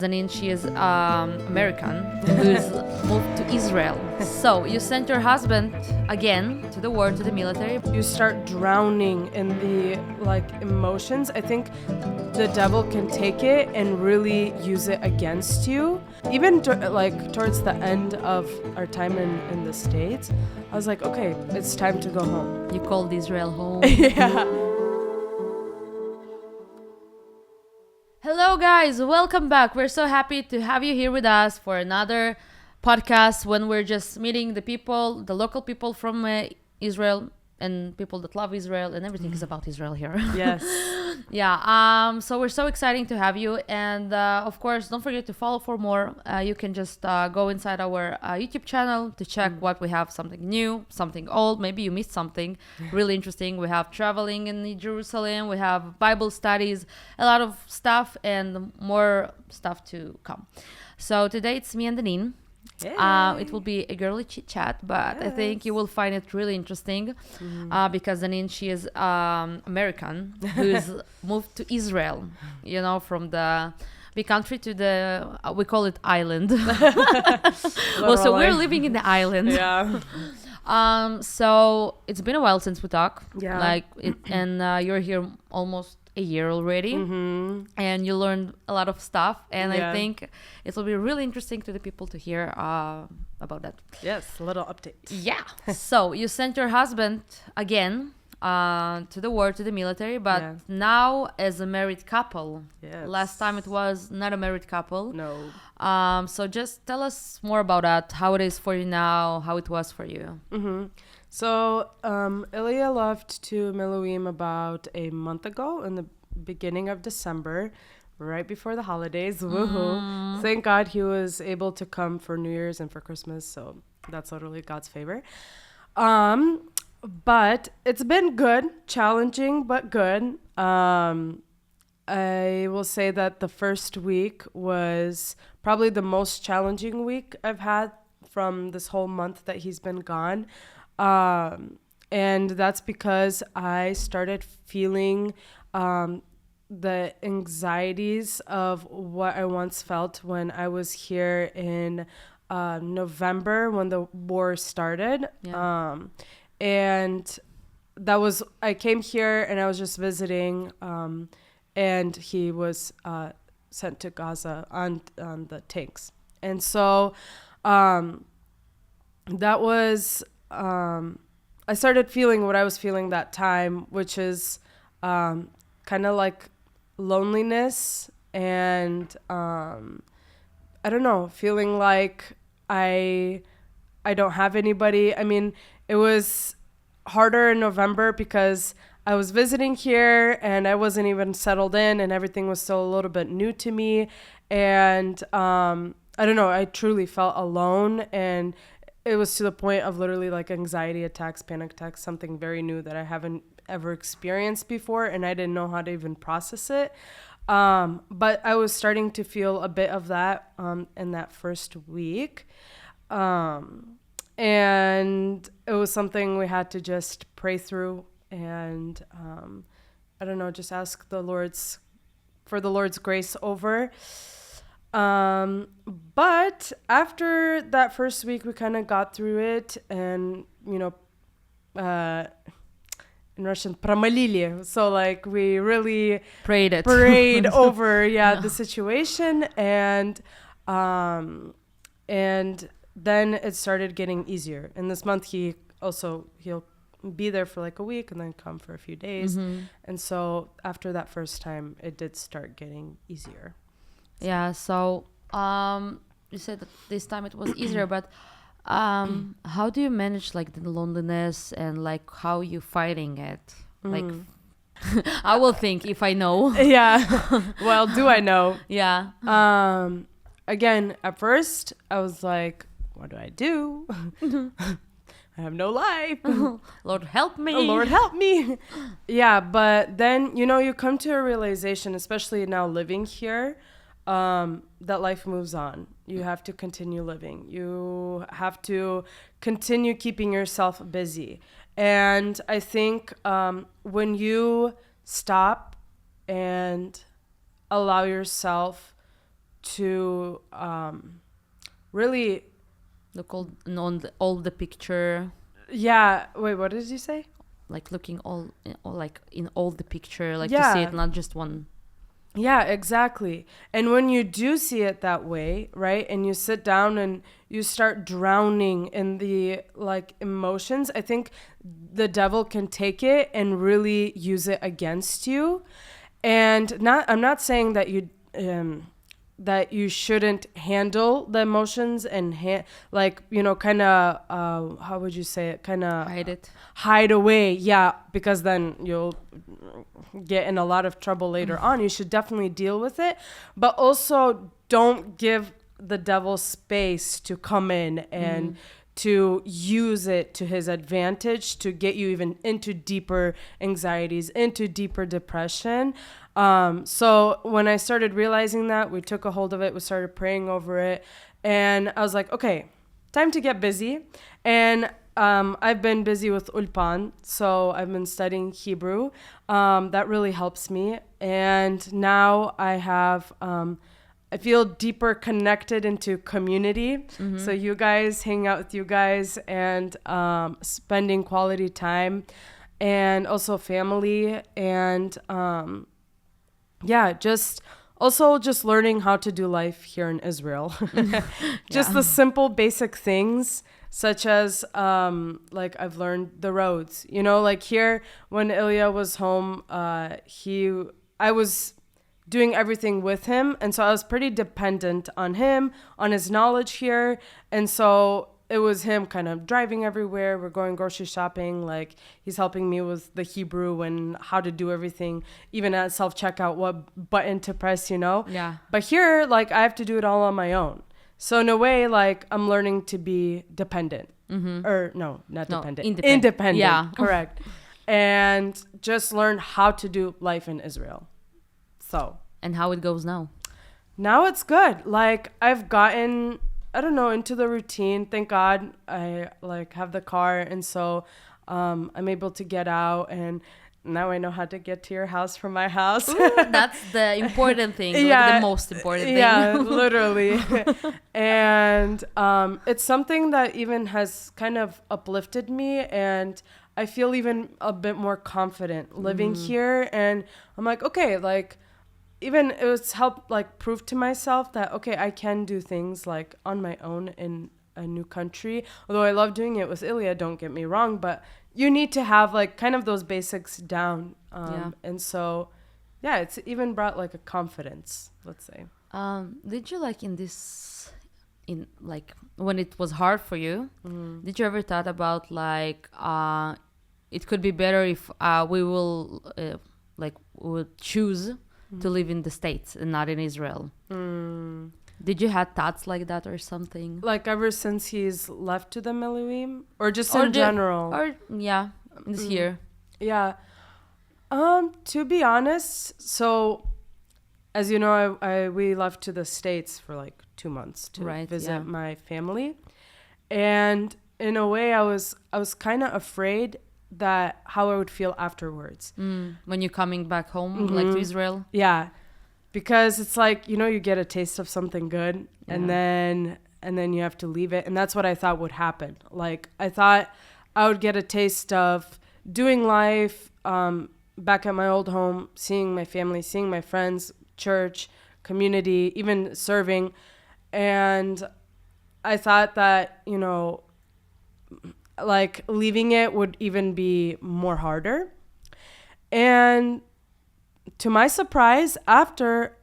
Daneen, she is American who's moved to Israel. So you sent your husband again to the war, to the military. You start drowning in the emotions. I think the devil can take it and really use it against you. Even towards the end of our time in the States, I was like, okay, it's time to go home. You called Israel home. Yeah. Hello guys, welcome back. We're so happy to have you here with us for another podcast when we're just meeting the people, the local people from Israel and people that love Israel, and everything is about Israel here. Yes. Yeah. So we're so exciting to have you, and of course, don't forget to follow for more. You can just go inside our YouTube channel to check what we have, something new, something old. Maybe you missed something really interesting. We have traveling in Jerusalem. We have Bible studies, a lot of stuff, and more stuff to come. So today it's me and Daneen. It will be a girly chit chat, but yes. I think you will find it really interesting because Daneen, she is American who's moved to Israel, from the big country to the, we call it island. Well, so we're living in the island. Yeah. So it's been a while since we talked. Yeah. And you're here almost a year already, and you learned a lot of stuff, and I think it will be really interesting to the people to hear about that. Yes, a little update. Yeah. So you sent your husband again to the war, to the military, but now as a married couple. Yes. Last time it was not a married couple. No. So just tell us more about that, how it is for you now, how it was for you. So Ilya left to Miluim about a month ago in the beginning of December, right before the holidays. Woohoo! Thank God he was able to come for New Year's and for Christmas, so that's literally God's favor. But it's been good, challenging but good. I will say that the first week was probably the most challenging week I've had from this whole month that he's been gone. And that's because I started feeling the anxieties of what I once felt when I was here in November when the war started. And that was, I came here and I was just visiting, and he was sent to Gaza on the tanks. And so that was... I started feeling what I was feeling that time, which is kind of like loneliness and I don't know, feeling like I don't have anybody. I mean, it was harder in November because I was visiting here and I wasn't even settled in and everything was still a little bit new to me. And I don't know, I truly felt alone, and it was to the point of literally like anxiety attacks, panic attacks, something very new that I haven't ever experienced before, and I didn't know how to even process it. But I was starting to feel a bit of that in that first week. And it was something we had to just pray through and, I don't know, just ask for the Lord's grace over. But after that first week, we kind of got through it, and in Russian, промолили. So like we really prayed over the situation, and then it started getting easier. And this month he'll be there for like a week and then come for a few days. And so after that first time, it did start getting easier. Yeah, so you said that this time it was easier, but how do you manage like the loneliness and like how you fighting it? Like, I will think if I know. Yeah. Well, do I know? Yeah. Again, at first I was like, what do I do? I have no life. Lord help me. Oh, Lord help me. Yeah, but then you come to a realization, especially now living here, that life moves on. You have to continue living. You have to continue keeping yourself busy. And I think when you stop and allow yourself to really, Look all the picture, yeah. Wait, what did you say? like looking like in all the picture, like to Yeah. see it not just one. Yeah, exactly. And when you do see it that way, right, and you sit down and you start drowning in the like emotions, I think the devil can take it and really use it against you. And I'm not saying that you shouldn't handle the emotions and like, you know, kind of how would you say it, kind of hide away, yeah, because then you'll get in a lot of trouble later on. You should definitely deal with it, but also don't give the devil space to come in and to use it to his advantage to get you even into deeper anxieties, into deeper depression. So when I started realizing that, we took a hold of it, we started praying over it, and I was like, okay, time to get busy. And I've been busy with Ulpan, so I've been studying Hebrew. That really helps me. And now I feel deeper connected into community. So you guys, hang out with you guys and spending quality time, and also family, and just learning how to do life here in Israel. Just the simple basic things, such as like I've learned the roads, you know, like here when Ilya was home, I was doing everything with him, and so I was pretty dependent on him, on his knowledge here. And so it was him kind of driving everywhere. We're going grocery shopping, like he's helping me with the Hebrew and how to do everything, even at self-checkout, what button to press, you know. Yeah. But here, like, I have to do it all on my own. So in a way, like, I'm learning to be dependent. Or no, not dependent. Independent. Yeah. Correct. And just learn how to do life in Israel. So. And how it goes now? Now it's good. Like, I've gotten, I don't know, into the routine. Thank God I like have the car, and so I'm able to get out, and now I know how to get to your house from my house. Ooh, that's the important thing. Yeah, like the most important thing. Yeah, literally. And it's something that even has kind of uplifted me, and I feel even a bit more confident living here. And I'm like, okay, like, even it was helped like prove to myself that, okay, I can do things like on my own in a new country. Although I love doing it with Ilya, don't get me wrong, but you need to have like kind of those basics down. And so, yeah, it's even brought like a confidence, let's say. Did you like in like when it was hard for you, did you ever thought about like it could be better if we would choose to live in the States and not in Israel? Did you have thoughts like that or something? Like ever since he's left to the Miluim, or just in general? Or yeah, this year. Yeah. To be honest, so as you know, we left to the States for like 2 months to visit my family, and in a way, I was kind of afraid that how I would feel afterwards when you're coming back home, like to Israel. Yeah, because it's like, you know, you get a taste of something good, and then you have to leave it, and that's what I thought would happen. Like, I thought I would get a taste of doing life back at my old home, seeing my family, seeing my friends, church, community, even serving, and I thought that, you know, like leaving it would even be more harder. And to my surprise, after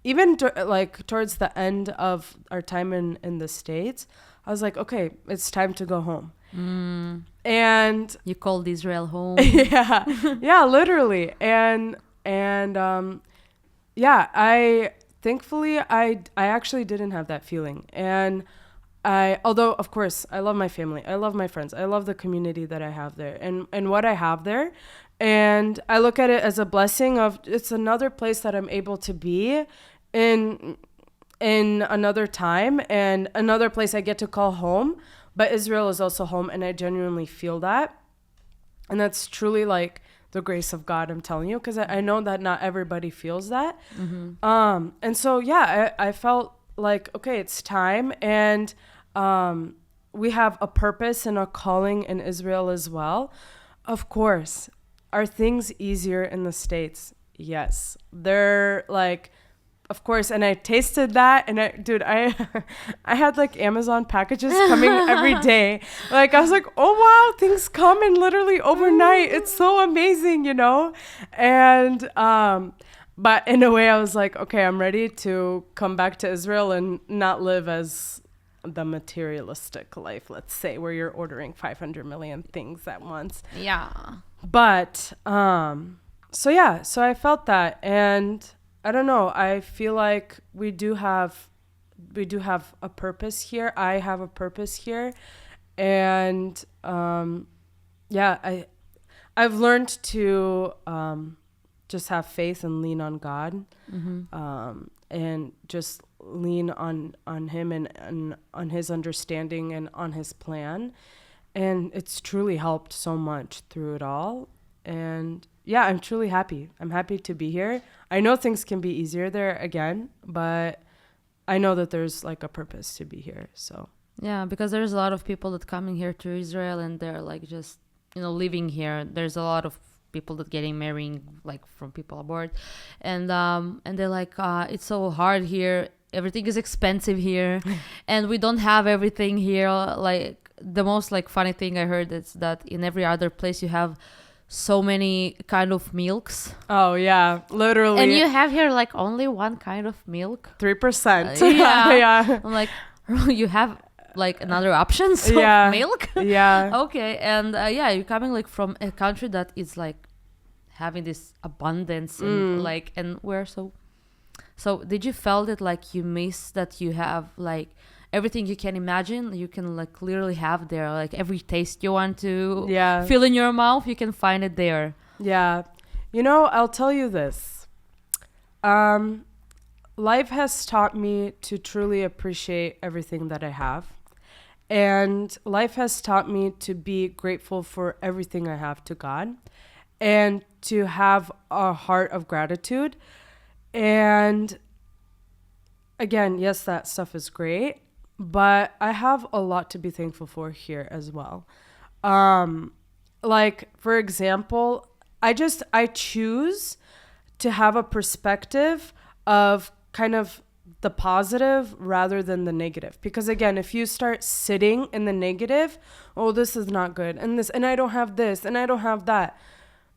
even like towards the end of our time in the States, I was like, okay, it's time to go home. And you called Israel home. yeah, literally. And I thankfully I actually didn't have that feeling. And although of course I love my family, I love my friends, I love the community that I have there and what I have there, and I look at it as a blessing of it's another place that I'm able to be in another time, and another place I get to call home. But Israel is also home, and I genuinely feel that, and that's truly like the grace of God, I'm telling you, because I know that not everybody feels that. And so, yeah, I felt like, okay, it's time. And we have a purpose and a calling in Israel as well. Of course, are things easier in the States? Yes. They're like, of course, and I tasted that, and I had like Amazon packages coming every day. Like, I was like, oh wow, things come in literally overnight. It's so amazing, you know? And but in a way I was like, okay, I'm ready to come back to Israel and not live as the materialistic life, let's say, where you're ordering 500 million things at once. Yeah. But so I felt that, and I don't know, I feel like we do have a purpose here. I have a purpose here. And I've learned to just have faith and lean on God, and just lean on him and on his understanding and on his plan. And it's truly helped so much through it all. And yeah, I'm truly happy. I'm happy to be here. I know things can be easier there again, but I know that there's like a purpose to be here. So yeah, because there's a lot of people that coming here to Israel and they're like just, living here. There's a lot of people that getting married like from people abroad, and they're like, it's so hard here. Everything is expensive here, and we don't have everything here. Like the most like funny thing I heard is that in every other place you have so many kind of milks. Oh yeah, literally. And you have here like only one kind of milk. 3%. Yeah. Yeah. I'm like, you have like another options of milk? Yeah. Okay. And you're coming like from a country that is like having this abundance and like, and we're so did you felt it like you miss that you have like everything you can imagine, you can like clearly have there, like every taste you want to feel in your mouth, you can find it there. Yeah. I'll tell you this. Life has taught me to truly appreciate everything that I have. And life has taught me to be grateful for everything I have to God and to have a heart of gratitude. And again, yes, that stuff is great, but I have a lot to be thankful for here as well. Like, for example, I choose to have a perspective of kind of the positive rather than the negative. Because again, if you start sitting in the negative, oh, this is not good, and this, and I don't have this, and I don't have that,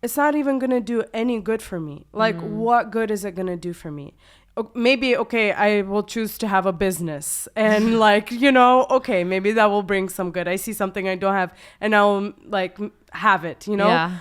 it's not even going to do any good for me. Like, what good is it going to do for me? Maybe, okay, I will choose to have a business and like, okay, maybe that will bring some good. I see something I don't have and I'll like have it, Yeah.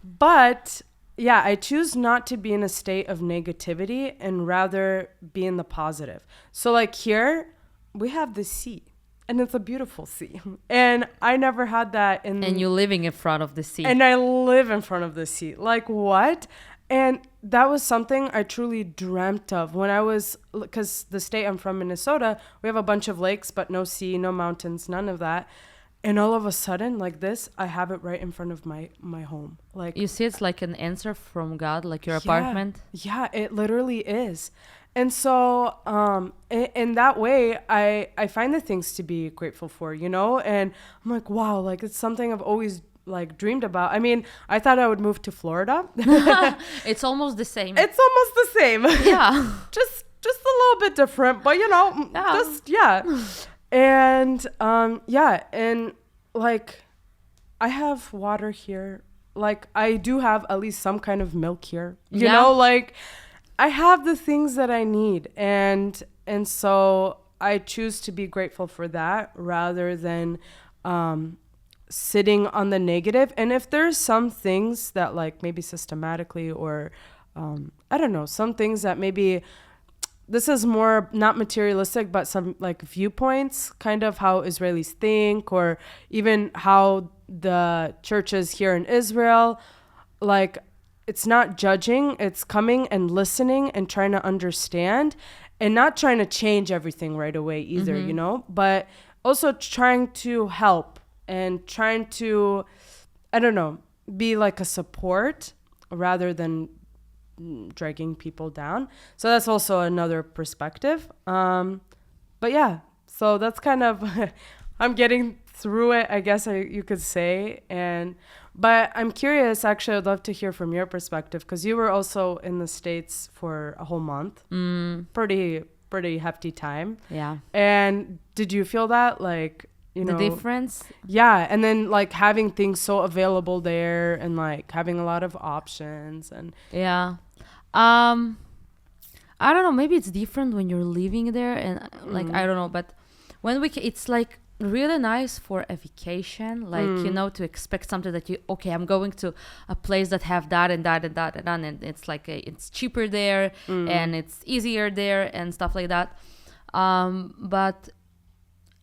But yeah, I choose not to be in a state of negativity and rather be in the positive. So like here we have the sea. And it's a beautiful sea. And I never had that in... And you're living in front of the sea. And I live in front of the sea. Like, what? And that was something I truly dreamt of when I was... Because the state I'm from, Minnesota, we have a bunch of lakes, but no sea, no mountains, none of that. And all of a sudden, like this, I have it right in front of my home. Like, you see, it's like an answer from God, like your apartment. Yeah, it literally is. And so in that way, I find the things to be grateful for, and I'm like, wow, like it's something I've always like dreamed about. I mean, I thought I would move to Florida. It's almost the same. It's almost the same. Yeah. just a little bit different, but And and like I have water here. Like I do have at least some kind of milk here. You know, like I have the things that I need, and so I choose to be grateful for that rather than sitting on the negative. And if there's some things that like maybe systematically or I don't know, some things that maybe this is more not materialistic, but some like viewpoints, kind of how Israelis think, or even how the churches here in Israel, like it's not judging, it's coming and listening and trying to understand and not trying to change everything right away either, but also trying to help and trying to, I don't know, be like a support rather than dragging people down. So that's also another perspective. But yeah, so that's kind of I'm getting through it, I guess you could say. But I'm curious, actually, I'd love to hear from your perspective, because you were also in the States for a whole month. Pretty hefty time. Yeah. And did you feel that, like, you know, The difference? yeah, and then like having things so available there, and like having a lot of options, and Yeah. I don't know, maybe it's different when you're living there, and like I don't know, but when it's like really nice for a vacation, like you know, to expect something that I'm going to a place that have that and that and that and it's like it's cheaper there and it's easier there and stuff like that. But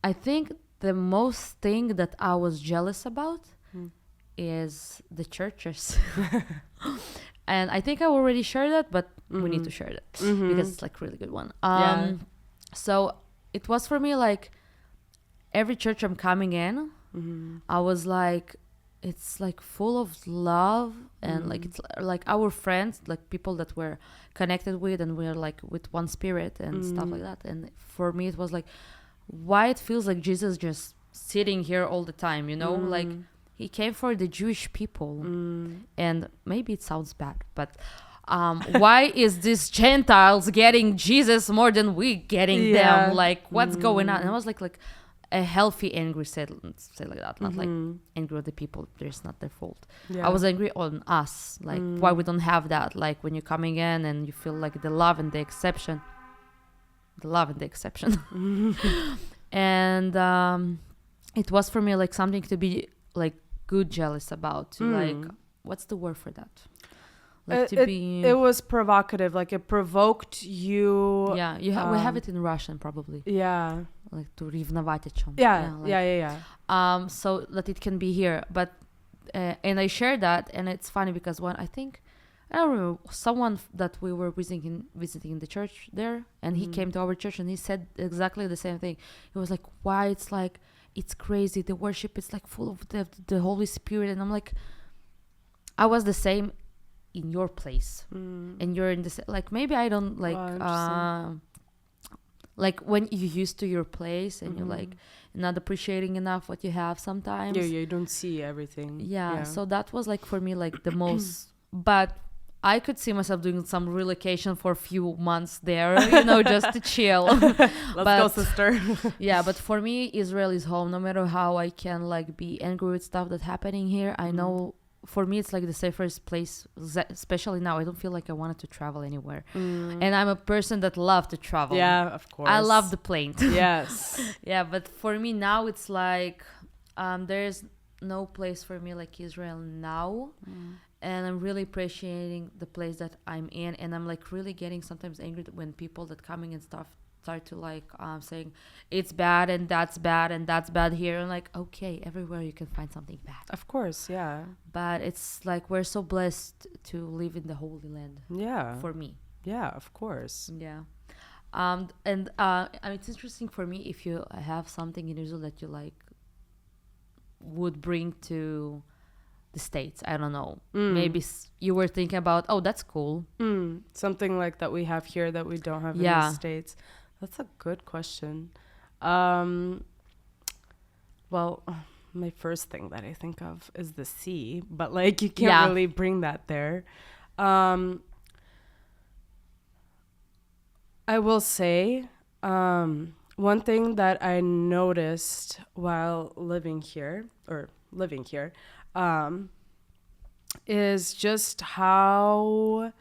I think the most thing that I was jealous about is the churches. And I think I already shared that, but we need to share that because it's like really good one. So it was for me like every church I'm coming in, I was like, it's like full of love and like it's like our friends, like people that we're connected with, and we're like with one spirit and stuff like that. And for me, it was like, why it feels like Jesus just sitting here all the time, you know, like he came for the Jewish people. And maybe it sounds bad, but why is this Gentiles getting Jesus more than we getting them? Like, what's going on? And I was like a healthy angry, say like that, not like angry with the people. There's not their fault. I was angry on us, like why we don't have that. Like when you're coming in and you feel like the love and the exception. And it was for me like something to be like good jealous about, like what's the word for that, like it was provocative, like it provoked you. We have it in Russian probably, like to ревновать о чем. So that it can be here, but and I shared that, and it's funny because I don't remember, someone that we were visiting in the church there, and he came to our church and he said exactly the same thing. He was like, why it's like, it's crazy, the worship is like full of the Holy Spirit. And I'm like, I was the same in your place, and you're in this, like maybe I don't like like when you're used to your place and you're like not appreciating enough what you have sometimes. You don't see everything. So that was like for me like the most, but I could see myself doing some relocation for a few months there, you know, just to chill. Let's go, sister. But for me, Israel is home. No matter how I can like be angry with stuff that's happening here, I know for me it's like the safest place, especially now. I don't feel like I wanted to travel anywhere. And I'm a person that loves to travel. Yeah, of course. I love the plane. Yes. But for me now it's like there's no place for me like Israel now. And I'm really appreciating the place that I'm in, and I'm like really getting sometimes angry when people that coming and stuff start to like saying it's bad and that's bad here. I'm like, okay, everywhere you can find something bad. Of course, yeah. But it's like we're so blessed to live in the Holy Land. Yeah. For me. Yeah, of course. Yeah. And I mean, it's interesting for me if you have something in Israel that you like would bring to the States. I don't know. Maybe you were thinking about, oh, that's cool. Something like that we have here that we don't have in the States. That's a good question. Well, my first thing that I think of is the sea, but like you can't really bring that there. I will say one thing that I noticed while living here is just how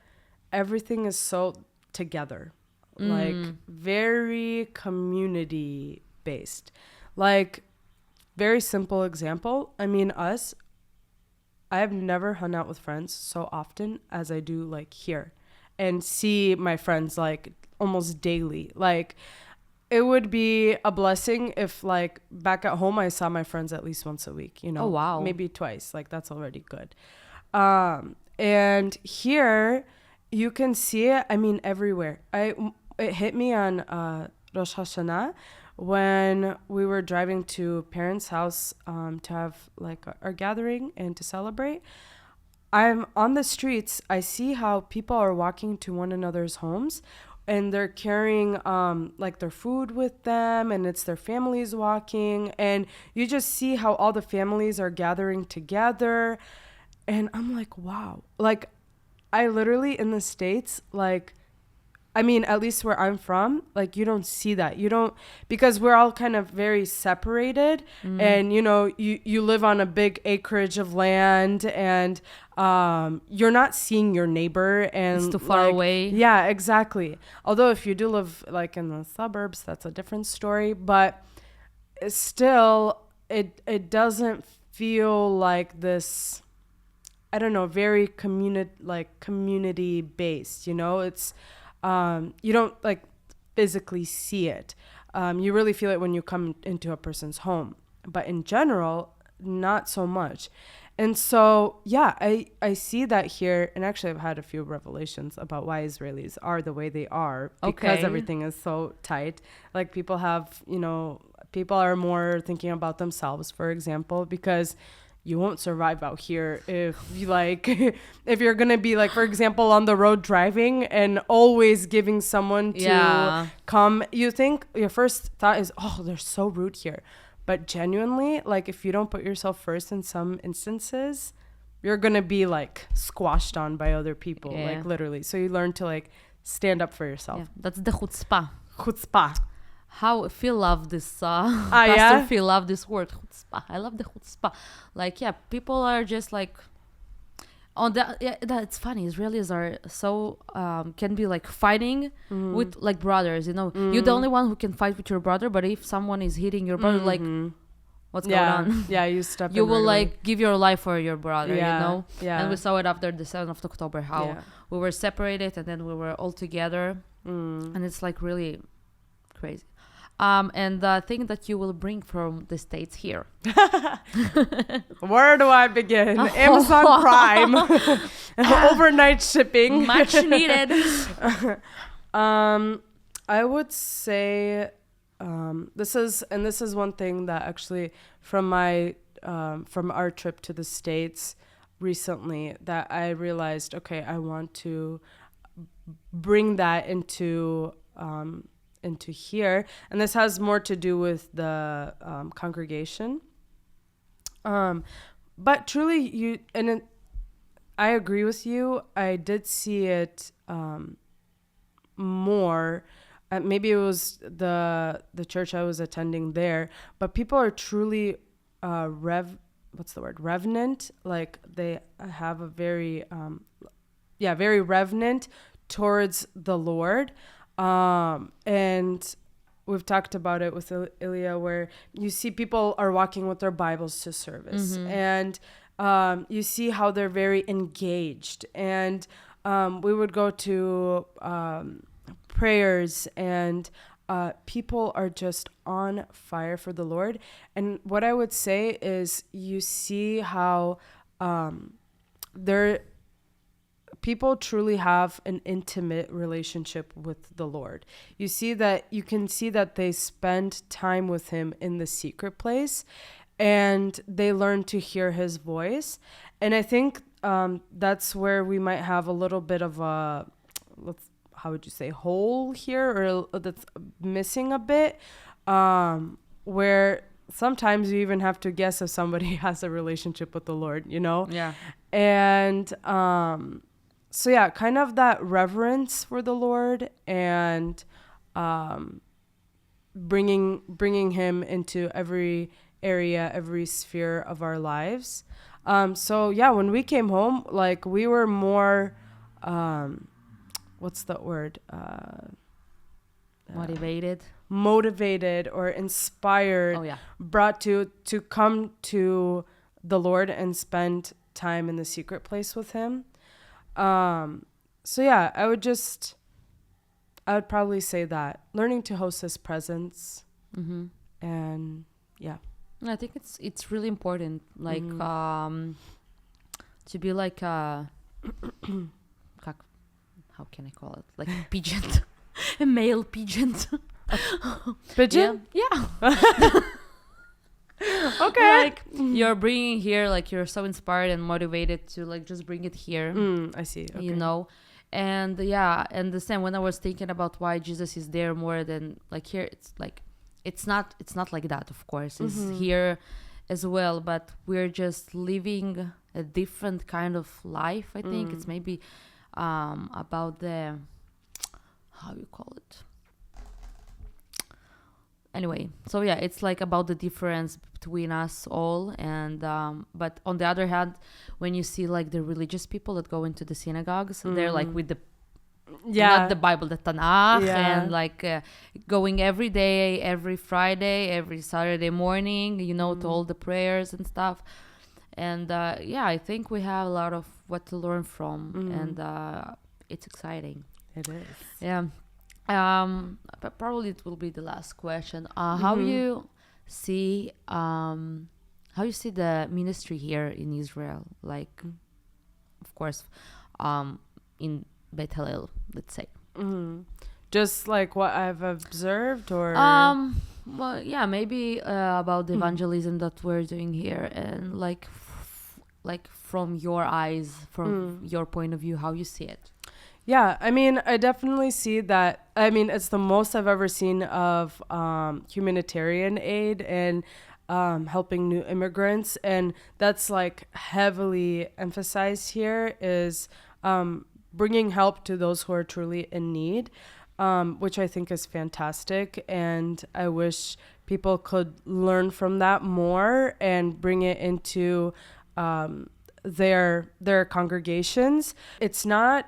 everything is so together, like very community based. Like, very simple example. I mean, I have never hung out with friends so often as I do like here, and see my friends like almost daily. Like, it would be a blessing if like back at home I saw my friends at least once a week, you know. Oh, wow. Maybe twice. Like, that's already good. And here you can see it, I mean, everywhere. It hit me on Rosh Hashanah when we were driving to parents' house to have like our gathering and to celebrate. I'm on the streets. I see how people are walking to one another's homes, and they're carrying like their food with them, and it's their families walking, and you just see how all the families are gathering together, and I'm like, wow. Like, I literally in the States, like, I mean, at least where I'm from, like, you don't see that. You don't, because we're all kind of very separated, and you live on a big acreage of land, and you're not seeing your neighbor, and It's too far away. Yeah, exactly. Although if you do live like in the suburbs, that's a different story, but it's still, it doesn't feel like this, I don't know, very community based, it's you don't like physically see it. You really feel it when you come into a person's home, but in general, not so much. And so, yeah, I see that here. And actually, I've had a few revelations about why Israelis are the way they are, because everything is so tight. Like, people are more thinking about themselves, for example, because you won't survive out here if if you're gonna be, like, for example, on the road driving and always giving someone to come. You think your first thought is, oh, they're so rude here. But genuinely, like, if you don't put yourself first in some instances, you're gonna be like squashed on by other people, like, literally. So you learn to, like, stand up for yourself. That's the chutzpah. Chutzpah. How Phil loved this Pastor Phil loved this word, chutzpah. I love the chutzpah. Like, yeah, people are just like on that's funny. Israelis are so can be like fighting with like brothers, you're the only one who can fight with your brother, but if someone is hitting your brother, like, what's going on? You step you will like give your life for your brother, and we saw it after the 7th of October, how we were separated and then we were all together, and it's like really crazy. And the thing that you will bring from the States here. Where do I begin? Amazon Prime. Overnight shipping. Much needed. I would say this is one thing that actually from our trip to the States recently that I realized, okay, I want to bring that into here, and this has more to do with the congregation, but truly I agree with you. I did see it more, maybe it was the church I was attending there, but people are truly revenant, like they have a very very revenant towards the Lord. And we've talked about it with Ilya, where you see people are walking with their Bibles to service, and you see how they're very engaged. And we would go to prayers, and people are just on fire for the Lord. And what I would say is, you see how people truly have an intimate relationship with the Lord. You can see that they spend time with him in the secret place, and they learn to hear his voice. And I think that's where we might have a little bit of a, how would you say, hole here, or that's missing a bit, where sometimes you even have to guess if somebody has a relationship with the Lord, Yeah. And so yeah, kind of that reverence for the Lord, and bringing him into every area, every sphere of our lives. So yeah, when we came home, like, we were more, what's the word? Motivated or inspired. Oh, yeah. Brought to come to the Lord and spend time in the secret place with him. So yeah, I would probably say that learning to host his presence, and yeah, I think it's really important, like, to be like how can I call it, like pigeon, a male pigeon. Pigeon? Yeah. Okay. Like you're bringing here, like you're so inspired and motivated to like just bring it here. I see. Okay. You know. And yeah, and the same when I was thinking about why Jesus is there more than like here, it's like it's not like that, of course. It's here as well, but we're just living a different kind of life. I think it's maybe about the, how you call it, anyway. So yeah, it's like about the difference between us all. And but on the other hand, when you see like the religious people that go into the synagogues, they're like with the not the Bible, the Tanakh, and like going every day, every Friday, every Saturday morning, you know, to all the prayers and stuff. And yeah, I think we have a lot of what to learn from, and it's exciting. It is. Yeah. But probably it will be the last question. How you see the ministry here in Israel? Like, of course, in Beit Hillel, let's say. Just like what I've observed, or well, yeah, maybe about the evangelism that we're doing here, and like from your eyes, from your point of view, how you see it. Yeah, I mean, I definitely see that. I mean, it's the most I've ever seen of humanitarian aid and helping new immigrants. And that's like heavily emphasized here is bringing help to those who are truly in need, which I think is fantastic. And I wish people could learn from that more and bring it into their congregations. It's not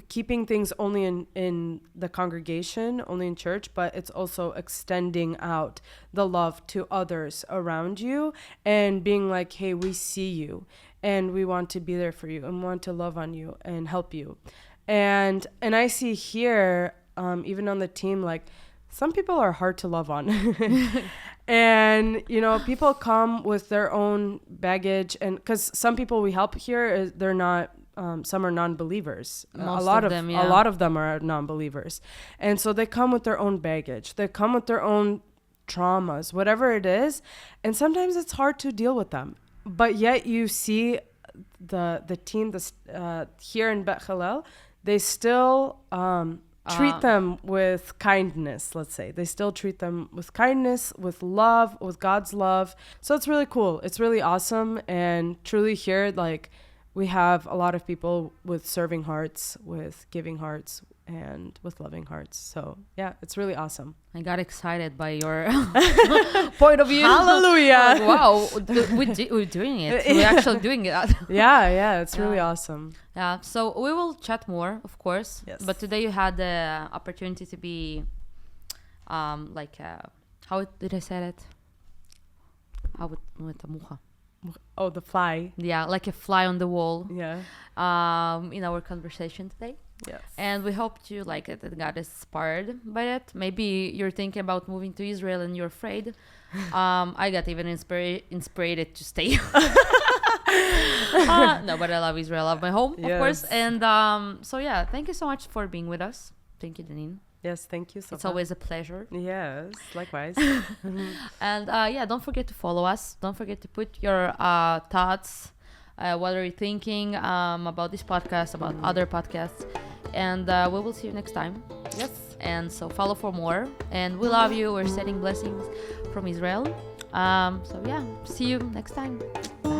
keeping things only in the congregation, only in church, but it's also extending out the love to others around you and being like, hey, we see you and we want to be there for you and want to love on you and help you. And I see here, even on the team, like some people are hard to love on. And, you know, people come with their own baggage, and because some people we help here, they're not, some are non-believers. A lot of them are non-believers. And so they come with their own baggage. They come with their own traumas, whatever it is. And sometimes it's hard to deal with them. But yet you see the team here in Beit Hillel, they still treat them with kindness, let's say. They still treat them with kindness, with love, with God's love. So it's really cool. It's really awesome. And truly here, like, we have a lot of people with serving hearts, with giving hearts, and with loving hearts. So yeah, it's really awesome. I got excited by your point of view. Hallelujah. Like, wow, we're doing it. We're actually doing it. Yeah, it's really awesome. Yeah, so we will chat more, of course. Yes. But today you had the opportunity to be, how did I say it? Oh, the fly. Yeah, like a fly on the wall. Yeah. In our conversation today. Yes. And we hope you like it and got inspired by it. Maybe you're thinking about moving to Israel and you're afraid. I got even inspired to stay. No, but I love Israel. I love my home, of course. And so yeah, thank you so much for being with us. Thank you, Daneen. Yes, thank you so much. It's always a pleasure. Yes, likewise. And yeah, don't forget to follow us. Don't forget to put your thoughts, what are you thinking about this podcast, about other podcasts. And we will see you next time. Yes. And so follow for more. And we love you. We're sending blessings from Israel. So yeah, see you next time. Bye.